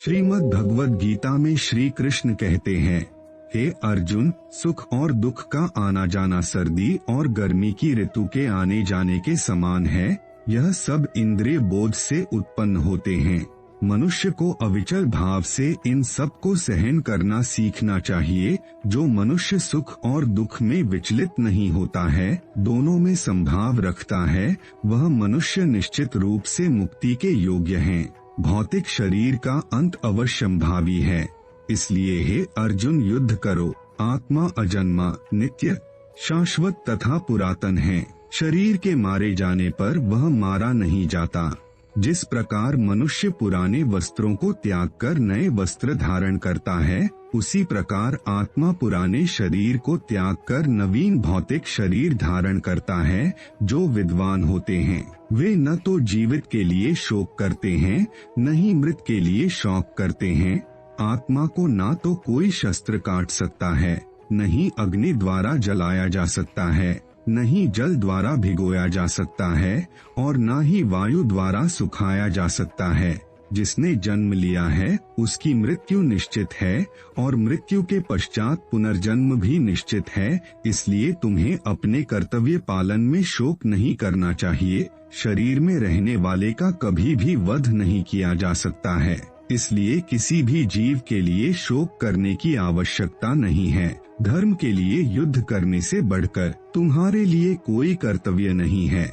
श्रीमद् भगवद गीता में श्री कृष्ण कहते हैं, हे अर्जुन, सुख और दुख का आना जाना सर्दी और गर्मी की ऋतु के आने जाने के समान है। यह सब इंद्रिय बोध से उत्पन्न होते हैं। मनुष्य को अविचल भाव से इन सब को सहन करना सीखना चाहिए। जो मनुष्य सुख और दुख में विचलित नहीं होता है, दोनों में संभाव रखता है, वह मनुष्य निश्चित रूप से मुक्ति के योग्य है। भौतिक शरीर का अंत अवश्यंभावी है, इसलिए हे अर्जुन युद्ध करो। आत्मा अजन्मा, नित्य, शाश्वत तथा पुरातन है। शरीर के मारे जाने पर वह मारा नहीं जाता। जिस प्रकार मनुष्य पुराने वस्त्रों को त्याग कर नए वस्त्र धारण करता है, उसी प्रकार आत्मा पुराने शरीर को त्याग कर नवीन भौतिक शरीर धारण करता है। जो विद्वान होते हैं वे न तो जीवित के लिए शोक करते हैं, न ही मृत के लिए शौक करते हैं। आत्मा को ना तो कोई शस्त्र काट सकता है, न ही अग्नि द्वारा जलाया जा सकता है, न ही जल द्वारा भिगोया जा सकता है, और न ही वायु द्वारा सुखाया जा सकता है। जिसने जन्म लिया है उसकी मृत्यु निश्चित है, और मृत्यु के पश्चात पुनर्जन्म भी निश्चित है। इसलिए तुम्हें अपने कर्तव्य पालन में शोक नहीं करना चाहिए। शरीर में रहने वाले का कभी भी वध नहीं किया जा सकता है, इसलिए किसी भी जीव के लिए शोक करने की आवश्यकता नहीं है। धर्म के लिए युद्ध करने से बढ़कर तुम्हारे लिए कोई कर्तव्य नहीं है।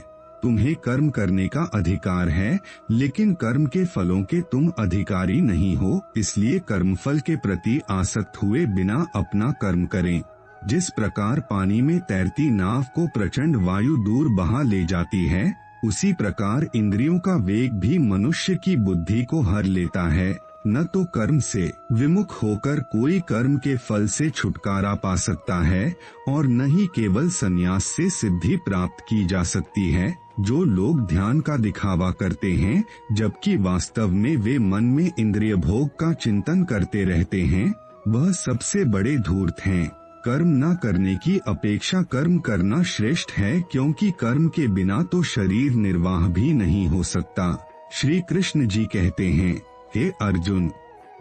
तुम्हें कर्म करने का अधिकार है, लेकिन कर्म के फलों के तुम अधिकारी नहीं हो। इसलिए कर्मफल के प्रति आसक्त हुए बिना अपना कर्म करें। जिस प्रकार पानी में तैरती नाव को प्रचंड वायु दूर बहा ले जाती है, उसी प्रकार इंद्रियों का वेग भी मनुष्य की बुद्धि को हर लेता है। न तो कर्म से विमुख होकर कोई कर्म के फल से छुटकारा पा सकता है, और न ही केवल संन्यास से सिद्धि प्राप्त की जा सकती है। जो लोग ध्यान का दिखावा करते हैं, जबकि वास्तव में वे मन में इंद्रिय भोग का चिंतन करते रहते हैं, वह सबसे बड़े धूर्त हैं। कर्म न करने की अपेक्षा कर्म करना श्रेष्ठ है, क्योंकि कर्म के बिना तो शरीर निर्वाह भी नहीं हो सकता। श्री कृष्ण जी कहते हैं, हे अर्जुन,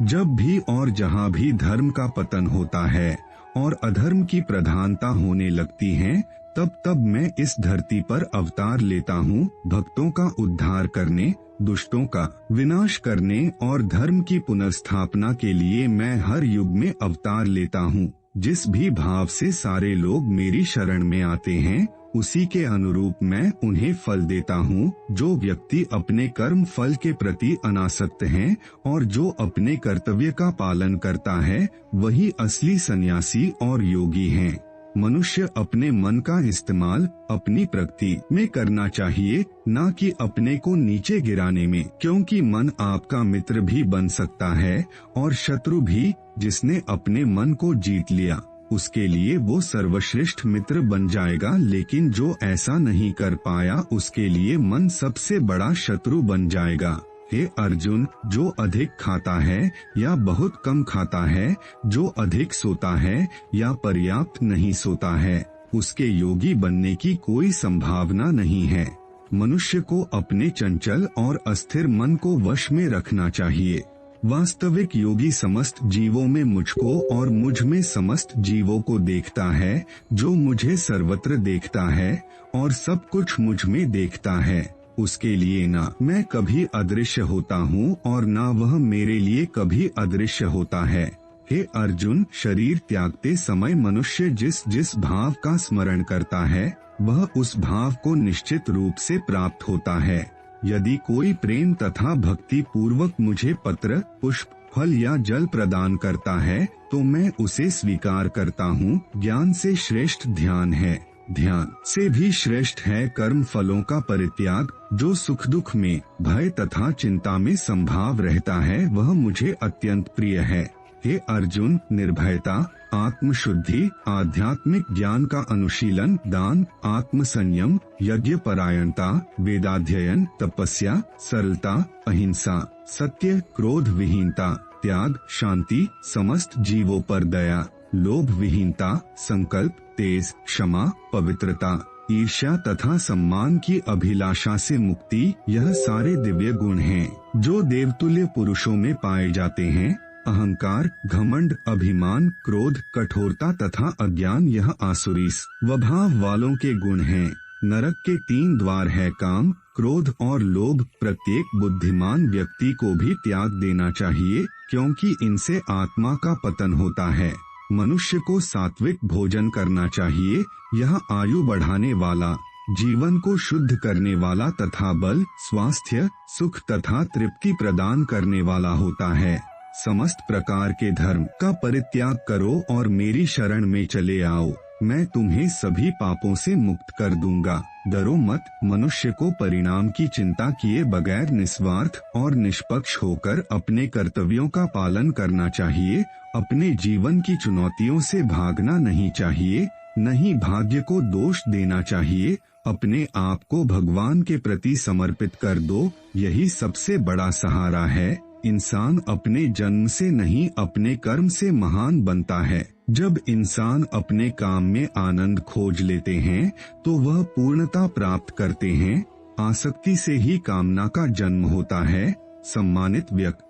जब भी और जहाँ भी धर्म का पतन होता है और अधर्म की प्रधानता होने लगती है, तब तब मैं इस धरती पर अवतार लेता हूँ, भक्तों का उद्धार करने, दुष्टों का विनाश करने और धर्म की पुनर्स्थापना के लिए मैं हर युग में अवतार लेता हूँ। जिस भी भाव से सारे लोग मेरी शरण में आते हैं, उसी के अनुरूप मैं उन्हें फल देता हूँ। जो व्यक्ति अपने कर्म फल के प्रति अनासक्त हैं और जो अपने कर्तव्य का पालन करता है, वही असली सन्यासी और योगी हैं। मनुष्य अपने मन का इस्तेमाल अपनी प्रगति में करना चाहिए, न कि अपने को नीचे गिराने में, क्योंकि मन आपका मित्र भी बन सकता है और शत्रु भी। जिसने अपने मन को जीत लिया, उसके लिए वो सर्वश्रेष्ठ मित्र बन जाएगा, लेकिन जो ऐसा नहीं कर पाया, उसके लिए मन सबसे बड़ा शत्रु बन जाएगा। हे अर्जुन, जो अधिक खाता है या बहुत कम खाता है, जो अधिक सोता है या पर्याप्त नहीं सोता है, उसके योगी बनने की कोई संभावना नहीं है। मनुष्य को अपने चंचल और अस्थिर मन को वश में रखना चाहिए। वास्तविक योगी समस्त जीवों में मुझको और मुझ में समस्त जीवों को देखता है। जो मुझे सर्वत्र देखता है और सब कुछ मुझ में देखता है, उसके लिए ना मैं कभी अदृश्य होता हूँ और ना वह मेरे लिए कभी अदृश्य होता है। हे अर्जुन, शरीर त्यागते समय मनुष्य जिस जिस भाव का स्मरण करता है, वह उस भाव को निश्चित रूप से प्राप्त होता है। यदि कोई प्रेम तथा भक्ति पूर्वक मुझे पत्र, पुष्प, फल या जल प्रदान करता है, तो मैं उसे स्वीकार करता हूँ। ज्ञान से श्रेष्ठ ध्यान है, ध्यान से भी श्रेष्ठ है कर्म फलों का परित्याग। जो सुख दुख में, भय तथा चिंता में संभाव रहता है, वह मुझे अत्यंत प्रिय है। हे अर्जुन, निर्भयता, आत्मशुद्धि, आध्यात्मिक ज्ञान का अनुशीलन, दान, आत्म संयम, यज्ञ परायणता, वेदाध्ययन, तपस्या, सरलता, अहिंसा, सत्य, क्रोध विहीनता, त्याग, शांति, समस्त जीवों पर दया, लोभ विहीनता, संकल्प, तेज, क्षमा, पवित्रता, ईर्ष्या तथा सम्मान की अभिलाषा से मुक्ति, यह सारे दिव्य गुण हैं जो देवतुल्य पुरुषों में पाए जाते हैं। अहंकार, घमंड, अभिमान, क्रोध, कठोरता तथा अज्ञान यह आसुरी स्वभाव वालों के गुण हैं। नरक के 3 द्वार है काम, क्रोध और लोभ। प्रत्येक बुद्धिमान व्यक्ति को भी त्याग देना चाहिए, क्योंकि इनसे आत्मा का पतन होता है। मनुष्य को सात्विक भोजन करना चाहिए, यह आयु बढ़ाने वाला, जीवन को शुद्ध करने वाला तथा बल, स्वास्थ्य, सुख तथा तृप्ति प्रदान करने वाला होता है। समस्त प्रकार के धर्म का परित्याग करो और मेरी शरण में चले आओ, मैं तुम्हें सभी पापों से मुक्त कर दूंगा। डरो मत। मनुष्य को परिणाम की चिंता किए बगैर निस्वार्थ और निष्पक्ष होकर अपने कर्तव्यों का पालन करना चाहिए। अपने जीवन की चुनौतियों से भागना नहीं चाहिए, नहीं भाग्य को दोष देना चाहिए। अपने आप को भगवान के प्रति समर्पित कर दो, यही सबसे बड़ा सहारा है। इंसान अपने जन्म से नहीं अपने कर्म से महान बनता है। जब इंसान अपने काम में आनंद खोज लेते हैं तो वह पूर्णता प्राप्त करते हैं। आसक्ति से ही कामना का जन्म होता है। सम्मानित व्यक्ति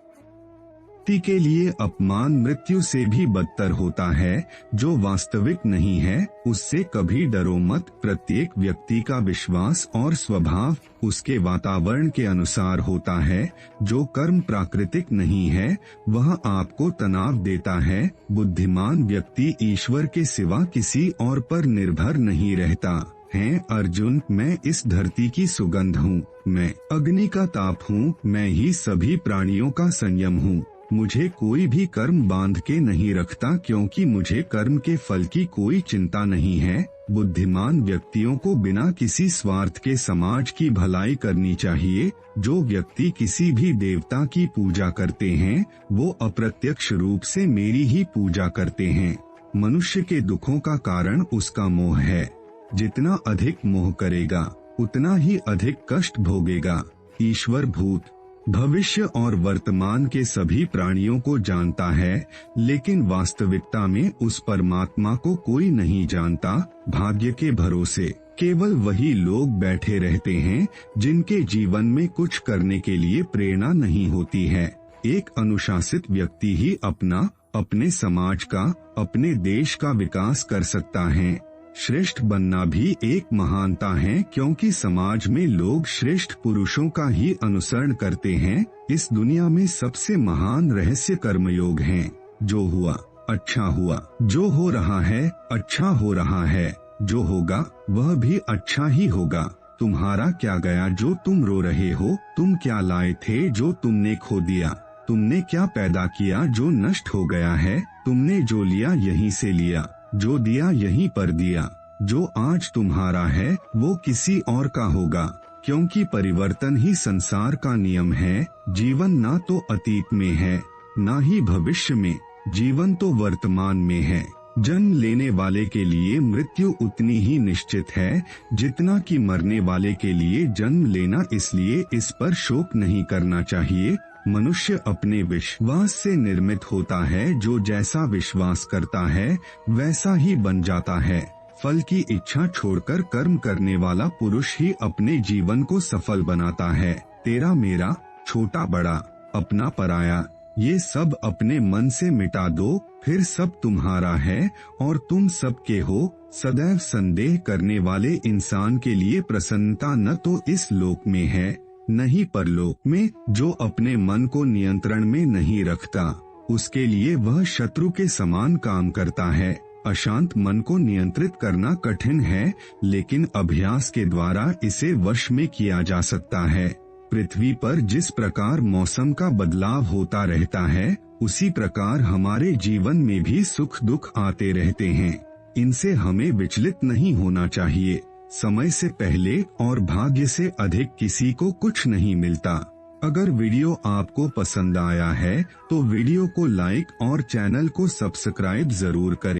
के लिए अपमान मृत्यु से भी बदतर होता है। जो वास्तविक नहीं है उससे कभी डरो मत। प्रत्येक व्यक्ति का विश्वास और स्वभाव उसके वातावरण के अनुसार होता है। जो कर्म प्राकृतिक नहीं है वह आपको तनाव देता है। बुद्धिमान व्यक्ति ईश्वर के सिवा किसी और पर निर्भर नहीं रहता है। अर्जुन, मैं इस धरती की सुगंध हूँ, मैं अग्नि का ताप हूँ, मैं ही सभी प्राणियों का संयम हूँ। मुझे कोई भी कर्म बांध के नहीं रखता, क्योंकि मुझे कर्म के फल की कोई चिंता नहीं है। बुद्धिमान व्यक्तियों को बिना किसी स्वार्थ के समाज की भलाई करनी चाहिए। जो व्यक्ति किसी भी देवता की पूजा करते हैं वो अप्रत्यक्ष रूप से मेरी ही पूजा करते हैं। मनुष्य के दुखों का कारण उसका मोह है। जितना अधिक मोह करेगा उतना ही अधिक कष्ट भोगेगा। ईश्वर भूत, भविष्य और वर्तमान के सभी प्राणियों को जानता है, लेकिन वास्तविकता में उस परमात्मा को कोई नहीं जानता। भाग्य के भरोसे केवल वही लोग बैठे रहते हैं जिनके जीवन में कुछ करने के लिए प्रेरणा नहीं होती है। एक अनुशासित व्यक्ति ही अपना, अपने समाज का, अपने देश का विकास कर सकता है। श्रेष्ठ बनना भी एक महानता है, क्योंकि समाज में लोग श्रेष्ठ पुरुषों का ही अनुसरण करते हैं। इस दुनिया में सबसे महान रहस्य कर्मयोग है। जो हुआ अच्छा हुआ, जो हो रहा है अच्छा हो रहा है, जो होगा वह भी अच्छा ही होगा। तुम्हारा क्या गया जो तुम रो रहे हो? तुम क्या लाए थे जो तुमने खो दिया? तुमने क्या पैदा किया जो नष्ट हो गया है? तुमने जो लिया यहीं से लिया, जो दिया यहीं पर दिया। जो आज तुम्हारा है वो किसी और का होगा, क्योंकि परिवर्तन ही संसार का नियम है। जीवन ना तो अतीत में है ना ही भविष्य में, जीवन तो वर्तमान में है। जन्म लेने वाले के लिए मृत्यु उतनी ही निश्चित है जितना कि मरने वाले के लिए जन्म लेना, इसलिए इस पर शोक नहीं करना चाहिए। मनुष्य अपने विश्वास से निर्मित होता है। जो जैसा विश्वास करता है वैसा ही बन जाता है। फल की इच्छा छोड़कर कर्म करने वाला पुरुष ही अपने जीवन को सफल बनाता है। तेरा मेरा, छोटा बड़ा, अपना पराया, ये सब अपने मन से मिटा दो, फिर सब तुम्हारा है और तुम सबके हो। सदैव संदेह करने वाले इंसान के लिए प्रसन्नता न तो इस लोक में है नहीं परलोक में। जो अपने मन को नियंत्रण में नहीं रखता उसके लिए वह शत्रु के समान काम करता है। अशांत मन को नियंत्रित करना कठिन है, लेकिन अभ्यास के द्वारा इसे वश में किया जा सकता है। पृथ्वी पर जिस प्रकार मौसम का बदलाव होता रहता है, उसी प्रकार हमारे जीवन में भी सुख दुख आते रहते हैं। इनसे हमें विचलित नहीं होना चाहिए। समय से पहले और भाग्य से अधिक किसी को कुछ नहीं मिलता। अगर वीडियो आपको पसंद आया है तो वीडियो को लाइक और चैनल को सब्सक्राइब जरूर करें।